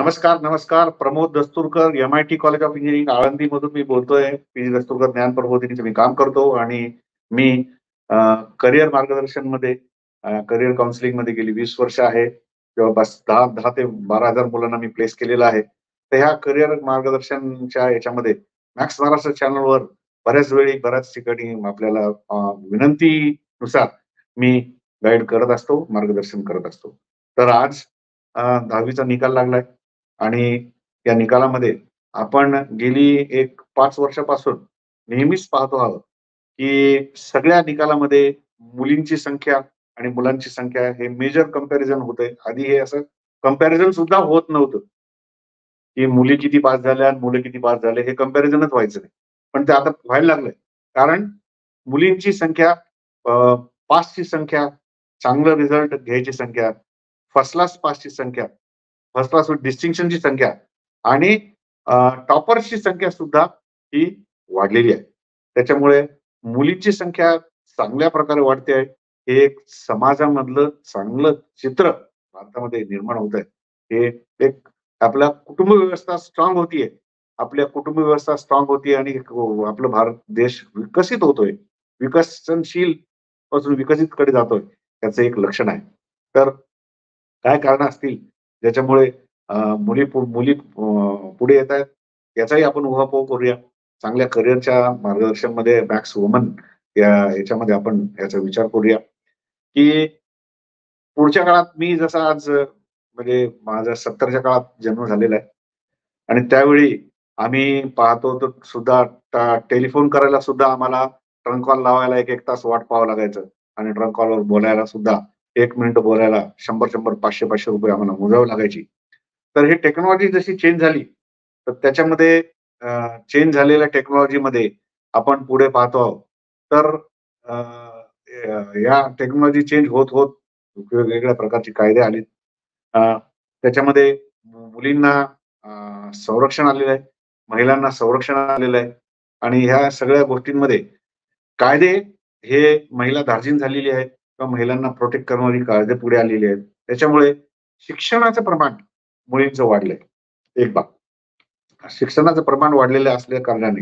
नमस्कार, नमस्कार. Pramod Dasturkar, MIT college of engineering Alandi मधून मी बोलतोय. पी. दस्तुरकर ज्ञान प्रबोधिनीचं मी काम करतो आणि मी करिअर मार्गदर्शनमध्ये करिअर काउन्सिलिंगमध्ये गेली 20 वर्ष आहे. जवळपास 10 ते 12,000 मुलांना मी प्लेस केलेलं आहे. तर ह्या करिअर मार्गदर्शनच्या याच्यामध्ये मॅक्स महाराष्ट्र चॅनलवर बऱ्याच वेळी, बऱ्याच ठिकाणी आपल्याला विनंतीनुसार मी गाईड करत असतो, मार्गदर्शन करत असतो. तर आज 10वीचा निकाल लागलाय आणि या निकालामध्ये आपण गेली एक 5 वर्षापासून नेहमीच पाहतो आहोत, की सगळ्या निकालामध्ये मुलींची संख्या आणि मुलांची संख्या हे मेजर कंपॅरिझन होतंय. आधी हे असं कंपॅरिझन सुद्धा होत नव्हतं, की मुली किती पास झाल्या आणि मुलं किती पास झाले हे कंपॅरिझनच व्हायचं नाही. पण ते आता व्हायला लागलंय. कारण मुलींची संख्या, पासची संख्या, चांगलं रिझल्ट घ्यायची संख्या, फर्स्ट क्लास पासची संख्या, फर्स्ट क्लास विथ डिस्टिंक्शनची संख्या आणि टॉपर्सची संख्या सुद्धा ही वाढलेली आहे. त्याच्यामुळे मुलींची संख्या चांगल्या प्रकारे वाढते आहे. हे एक समाजामधलं चांगलं चित्र भारतामध्ये निर्माण होत आहे. हे एक आपला कुटुंब व्यवस्था स्ट्रॉंग होतीये. आपल्या कुटुंब व्यवस्था स्ट्रॉंग होतीये आणि आपलं भारत देश विकसित होतोय. विकसनशील पासून विकसितकडे जातोय. त्याचं एक लक्षण आहे. तर काय कारणं असतील ज्याच्यामुळे मुली पुढे येत आहेत, याचाही आपण उहापोह करूया. चांगल्या करिअरच्या मार्गदर्शनमध्ये मॅक्स वुमन या याच्यामध्ये आपण याचा विचार करूया, की पुढच्या काळात मी जसा आज म्हणजे माझा 70च्या काळात जन्म झालेला आहे आणि त्यावेळी आम्ही पाहतो तर सुद्धा टेलिफोन करायला सुद्धा आम्हाला ट्रंक कॉल लावायला 1-1 तास वाट पाहावं लागायचं आणि ट्रंक कॉलवर बोलायला सुद्धा 1 मिनिट बोलायला 100-100, 500-500 रुपये आम्हाला मोजावी लागायची. तर ही टेक्नॉलॉजी जशी चेंज झाली, तर त्याच्यामध्ये चेंज झालेल्या टेक्नॉलॉजीमध्ये आपण पुढे पाहतो आहोत. तर या टेक्नॉलॉजी चेंज होत वेगवेगळ्या प्रकारचे कायदे आलेत. त्याच्यामध्ये मुलींना संरक्षण आलेलं आहे, महिलांना संरक्षण आलेलं आहे आणि ह्या सगळ्या गोष्टींमध्ये कायदे हे महिला धार्जिन झालेली आहेत किंवा महिलांना प्रोटेक्ट करणारी कायदे पुढे आलेली आहेत. त्याच्यामुळे शिक्षणाचं प्रमाण मुलींचं वाढलंय. एक बाब. शिक्षणाचं प्रमाण वाढलेलं असल्या कारणाने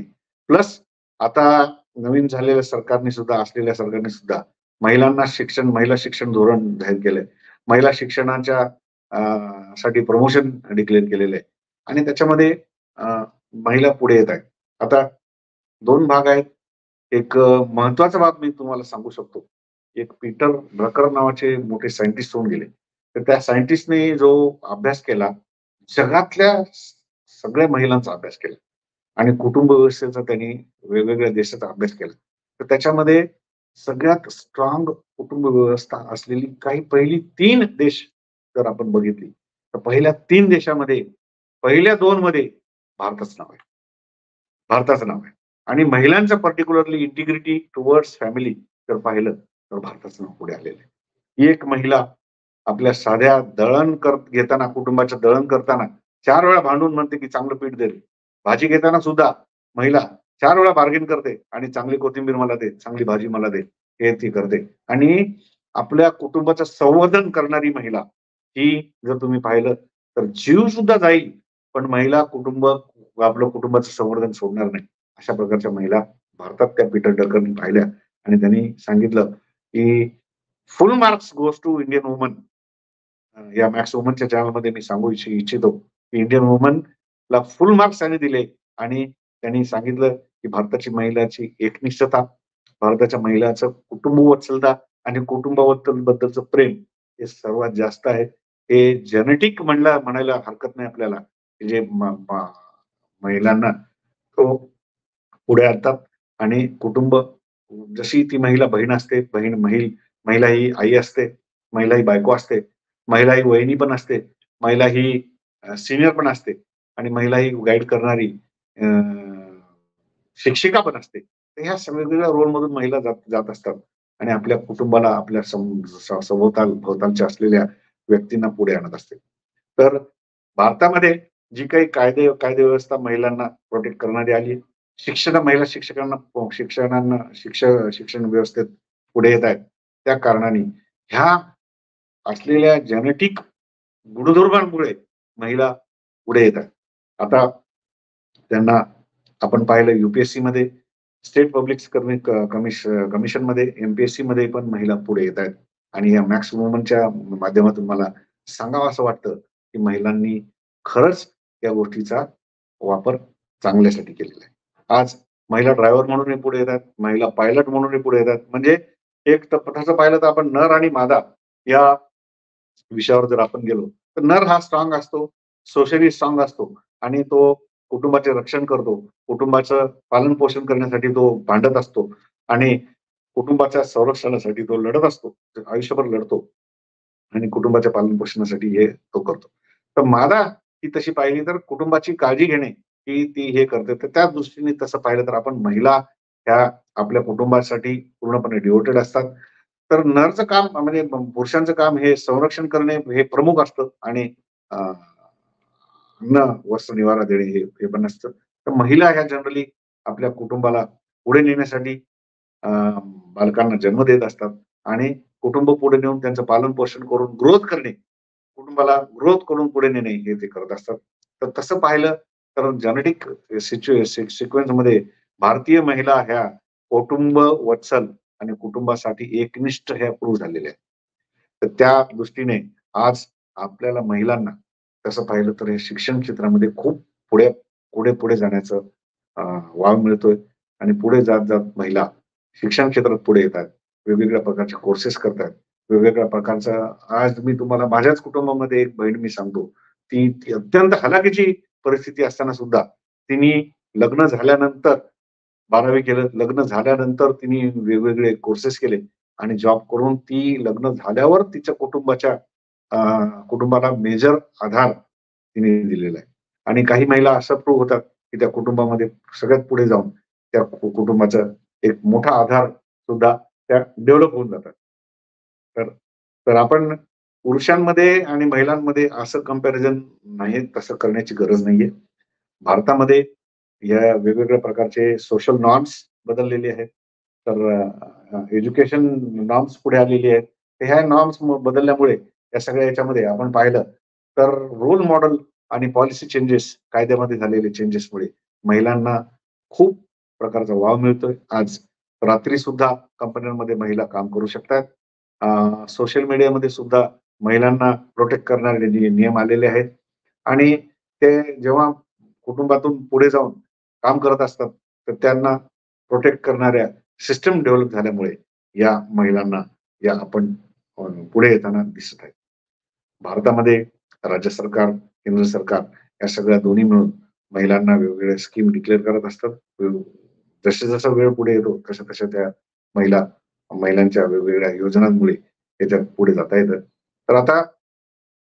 प्लस आता नवीन झालेल्या सरकारने सुद्धा असलेल्या सरकारने सुद्धा महिला शिक्षण धोरण जाहीर केलंय. महिला शिक्षणाच्या साठी प्रमोशन डिक्लेअर केलेलं आहे आणि त्याच्यामध्ये महिला पुढे येत आहेत. आता 2 भाग आहेत. एक महत्वाचा बाब मी तुम्हाला सांगू शकतो. एक पीटर ड्रकर नावाचे मोठे सायंटिस्ट होऊन गेले. तर त्या सायंटिस्टने जो अभ्यास केला, जगातल्या सगळ्या महिलांचा अभ्यास केला आणि कुटुंब व्यवस्थेचा त्यांनी वेगवेगळ्या देशाचा अभ्यास केला. तर त्याच्यामध्ये सगळ्यात स्ट्रॉंग कुटुंब व्यवस्था असलेली काही पहिली 3 देश जर आपण बघितली, तर पहिल्या 3 देशामध्ये पहिल्या 2 मध्ये भारताचं नाव आहे. भारताचं नाव आहे आणि महिलांचं पर्टिक्युलरली इंटिग्रिटी टुवर्ड्स फॅमिली जर पाहिलं, तर भारताचं नाव पुढे आलेलं आहे. एक महिला आपल्या साध्या घेताना, कुटुंबाचं दळण करताना 4 वेळा भांडून म्हणते, की चांगलं पीठ दे रे. भाजी घेताना सुद्धा महिला 4 वेळा बार्गेन करते आणि चांगली कोथिंबीर मला दे, चांगली भाजी मला दे, हे ती करते. आणि आपल्या कुटुंबाचं संवर्धन करणारी महिला ही जर तुम्ही पाहिलं, तर जीव सुद्धा जाईल, पण महिला आपलं कुटुंबाचं संवर्धन सोडणार नाही. अशा प्रकारच्या महिला भारतात त्या पीटर ड्रकरनी पाहिल्या आणि त्यांनी सांगितलं, की full marks goes to Indian woman. या मॅक्स वुमनच्या चॅनलमध्ये मी सांगू इच्छितो, की इंडियन वुमनला फुल मार्क्स त्यांनी दिले आणि त्यांनी सांगितलं, की भारताची महिलाची एकनिष्ठता, भारताच्या महिलाचं कुटुंब वत्सलता आणि कुटुंबाबद्दलचं प्रेम हे सर्वात जास्त आहे. हे जेनेटिक म्हणायला हरकत नाही आपल्याला, की जे महिलांना तो पुढे आणतात आणि कुटुंब जशी ती महिला बहीण असते, महिला ही आई असते, महिला ही बायको असते, महिला ही वहिनी पण असते, महिला ही सीनियर पण असते आणि महिला ही गाईड करणारी अ, शिक्षिका पण असते. तर ह्या वेगवेगळ्या रोलमधून महिला जात असतात आणि आपल्या कुटुंबाला आपल्या भोवतालच्या असलेल्या व्यक्तींना पुढे आणत असते. तर भारतामध्ये जी काही कायदे व्यवस्था महिलांना प्रोटेक्ट करणारी आली, महिला शिक्षण व्यवस्थेत पुढे येत आहेत. त्या कारणाने ह्या असलेल्या जेनेटिक गुणधर्मांमुळे महिला पुढे येत आहेत. आता त्यांना आपण पाहिलं युपीएससी मध्ये, स्टेट पब्लिक कमिशन मध्ये, एमपीएससी मध्ये पण महिला पुढे येत आहेत. आणि या मॅक्स वुमनच्या माध्यमातून मला सांगावं असं वाटतं की महिलांनी खरंच या गोष्टीचा वापर चांगल्यासाठी केलेला आहे. आज महिला ड्रायव्हर म्हणूनही पुढे येतात, महिला पायलट म्हणूनही पुढे येतात. म्हणजे एक तसं पाहिलं तर आपण नर आणि मादा या विषयावर जर आपण गेलो तर नर हा स्ट्रॉंग असतो, सोशली स्ट्रॉंग असतो आणि तो कुटुंबाचे रक्षण करतो, कुटुंबाचं पालन पोषण करण्यासाठी तो भांडत असतो आणि कुटुंबाच्या संरक्षणासाठी तो लढत असतो, आयुष्यभर लढतो आणि कुटुंबाच्या पालन पोषणासाठी हे तो करतो. तर मादा ही तशी पाहिली तर कुटुंबाची काळजी घेणे ही ती हे करते. तर त्या दृष्टीने तसं पाहिलं तर आपण महिला ह्या आपल्या कुटुंबासाठी पूर्णपणे डिव्होटेड असतात. तर नरचं काम म्हणजे पुरुषांचं काम हे संरक्षण करणे हे प्रमुख असतं आणि अन्न, वस्त्र, निवारा देणे हे पण असतं. तर महिला ह्या जनरली आपल्या कुटुंबाला पुढे नेण्यासाठी अ, बालकांना जन्म देत असतात आणि कुटुंब पुढे नेऊन त्यांचं पालन पोषण करून ग्रोथ करणे, कुटुंबाला ग्रोथ करून पुढे नेणे हे ते करत असतात. तर तसं पाहिलं तर जेनेटिक सिक्वेन्स मध्ये भारतीय महिला ह्या कुटुंब वत्सल आणि कुटुंबासाठी एकनिष्ठ ह्या प्रूव्ह झालेल्या आहेत. तर त्या दृष्टीने आज आपल्याला महिलांना तसं पाहिलं तर हे शिक्षण क्षेत्रामध्ये खूप पुढे पुढे पुढे जाण्याचं वाव मिळतोय आणि पुढे जात जात महिला शिक्षण क्षेत्रात पुढे येतात, वेगवेगळ्या प्रकारचे कोर्सेस करतात, वेगवेगळ्या प्रकारचा. आज मी तुम्हाला माझ्याच कुटुंबामध्ये एक बहीण मी सांगतो, ती अत्यंत हलाखीची परिस्थिती असताना सुद्धा तिने लग्न झाल्यानंतर 12वी केलं. लग्न झाल्यानंतर तिने वेगवेगळे कोर्सेस केले आणि जॉब करून ती लग्न झाल्यावर तिच्या कुटुंबाला मेजर आधार तिने दिलेला आहे. आणि काही महिला अशा प्रूव्ह होतात, की त्या कुटुंबामध्ये सगळ्यात पुढे जाऊन त्या कुटुंबाचा एक मोठा आधार सुद्धा त्या डेव्हलप होऊन जातात. तर तर आपण पुरुषांमध्ये आणि महिलांमध्ये असं कंपॅरिझन नाही, तसं करण्याची गरज नाहीये. भारतामध्ये या वेगवेगळ्या प्रकारचे सोशल नॉर्म्स बदललेले आहेत. तर एज्युकेशन नॉर्म्स पुढे आलेली आहेत. तर ह्या नॉर्म्स बदलल्यामुळे या सगळ्या याच्यामध्ये आपण पाहिलं तर रोल मॉडेल आणि पॉलिसी चेंजेस कायद्यामध्ये झालेले चेंजेसमुळे महिलांना खूप प्रकारचा वाव मिळतोय. आज रात्री सुद्धा कंपन्यांमध्ये महिला काम करू शकतात. सोशल मीडियामध्ये सुद्धा महिलांना प्रोटेक्ट करणारे जे नियम आलेले आहेत आणि ते जेव्हा कुटुंबातून पुढे जाऊन काम करत असतात, तर त्यांना प्रोटेक्ट करणाऱ्या सिस्टम डेव्हलप झाल्यामुळे या महिलांना या आपण पुढे येताना दिसत आहे. भारतामध्ये राज्य सरकार, केंद्र सरकार या सगळ्या दोन्ही मिळून महिलांना वेगवेगळ्या स्कीम डिक्लेअर करत असतात. जसं वेळ पुढे येतो तशा त्या महिला महिलांच्या वेगवेगळ्या योजनांमुळे त्याच्यात पुढे जाता येतं. तर आता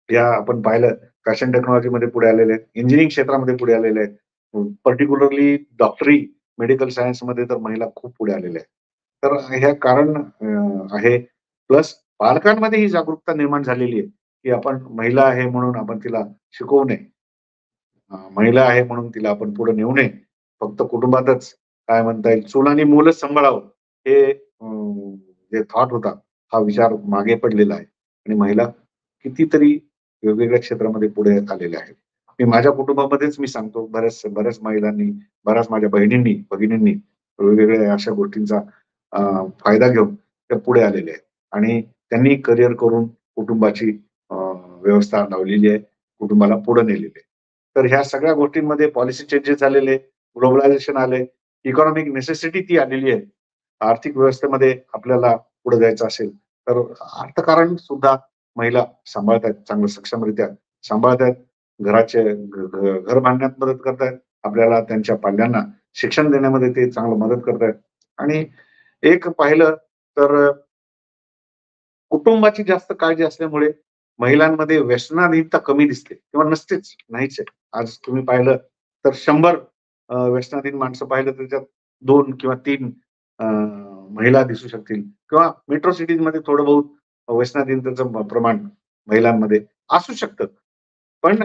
या आपण पाहिलं फॅशन टेक्नॉलॉजीमध्ये पुढे आलेले आहेत, इंजिनिअरिंग क्षेत्रामध्ये पुढे आलेले आहेत. पर्टिक्युलरली डॉक्टरी, मेडिकल सायन्समध्ये तर महिला खूप पुढे आलेल्या आहेत. तर हे कारण आहे. प्लस पालकांमध्ये ही जागरूकता निर्माण झालेली आहे, की आपण महिला आहे म्हणून आपण तिला शिकवू नये. महिला आहे म्हणून तिला आपण पुढे नेऊ नये. फक्त कुटुंबातच काय म्हणता येईल, चूल आणि मूलच सांभाळावं हे जे थॉट होता, हा विचार मागे पडलेला आहे आणि महिला कितीतरी वेगवेगळ्या क्षेत्रामध्ये पुढे आलेल्या आहेत. माझ्या कुटुंबामध्येच मी सांगतो, बऱ्याच बऱ्याच महिलांनी, बऱ्याच माझ्या बहिणींनी, भगिनींनी वेगवेगळ्या अशा गोष्टींचा फायदा घेऊन त्या पुढे आलेल्या आहेत आणि त्यांनी करिअर करून कुटुंबाची व्यवस्था लावलेली आहे, कुटुंबाला पुढे नेलेली आहे. तर ह्या सगळ्या गोष्टींमध्ये पॉलिसी चेंजेस झालेले, ग्लोबलायझेशन आलंय, इकॉनॉमिक नेसेसिटी ती आलेली आहे. आर्थिक व्यवस्थेमध्ये आपल्याला पुढे जायचं असेल, तर अर्थकारण सुद्धा महिला सांभाळतायत, चांगलं सक्षमरित्या सांभाळतायत. घर बांधण्यात मदत करतायत. आपल्याला त्यांच्या पाल्यांना शिक्षण देण्यामध्ये ते चांगलं मदत करतायत. आणि एक पाहिलं तर कुटुंबाची जास्त काळजी असल्यामुळे महिलांमध्ये व्यसनाधीनता कमी दिसते किंवा नसतेच, नाहीच आहे. आज तुम्ही पाहिलं तर 100 व्यसनाधीन माणसं पाहिलं तर त्याच्यात 2 किंवा 3 महिला दिसू शकतील किंवा मेट्रो सिटीजमध्ये थोडं बहुत व्यसनाधीनतेचं प्रमाण महिलांमध्ये असू शकतं. पण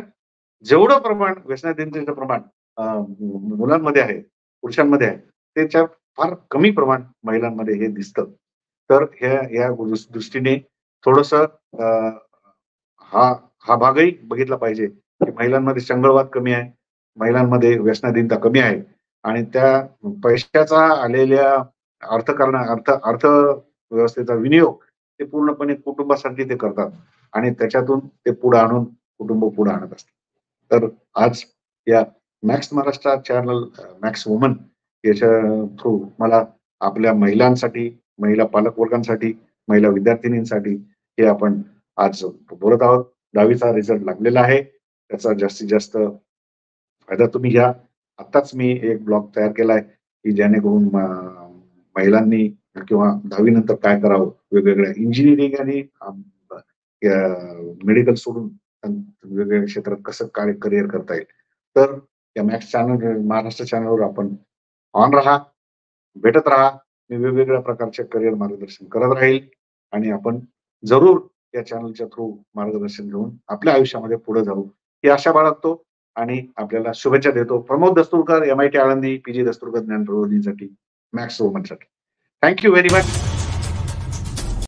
जेवढं प्रमाण व्यसनाधीनतेचं प्रमाण मुलांमध्ये आहे, पुरुषांमध्ये आहे, त्याच्या फार कमी प्रमाण महिलांमध्ये हे दिसतं. तर या दृष्टीने थोडंसं हा हा भागही बघितला पाहिजे की महिलांमध्ये चंगळवाद कमी आहे, महिलांमध्ये व्यसनाधीनता कमी आहे आणि त्या पैशाचा आलेल्या अर्थव्यवस्थेचा विनियोग ते पूर्णपणे कुटुंबासाठी ते करतात आणि त्याच्यातून ते पुढे आणून कुटुंब पुढे आणत असतात. तर आज या max Maharashtra channel max woman याच्या थ्रू मला आपल्या महिलांसाठी, महिला पालकवर्गांसाठी, महिला विद्यार्थिनींसाठी हे आपण आज बोलत आहोत. 10वीचा रिझल्ट लागलेला आहे. त्याचा जास्तीत जास्त फायदा तुम्ही घ्या. आत्ताच मी एक ब्लॉग तयार केलाय, की जेणेकरून महिलांनी किंवा 10वी नंतर काय करावं, वेगवेगळ्या इंजिनिअरिंग आणि मेडिकल सोडून वेगवेगळ्या क्षेत्रात कसं काय करिअर करता येईल. तर या मॅक्स चॅनल महाराष्ट्र चॅनलवर आपण ऑन राहा, भेटत राहा. मी वेगवेगळ्या प्रकारचे करिअर मार्गदर्शन करत राहील आणि आपण जरूर या चॅनलच्या थ्रू मार्गदर्शन घेऊन आपल्या आयुष्यामध्ये पुढे जाऊ ही आशा बाळगतो आणि आपल्याला शुभेच्छा देतो. प्रमोद दस्तुरकर, MIT आळंदी, PG दस्तुरकर ज्ञान प्रबोधिनीसाठी, मॅक्स वुमनसाठी. Thank you very much.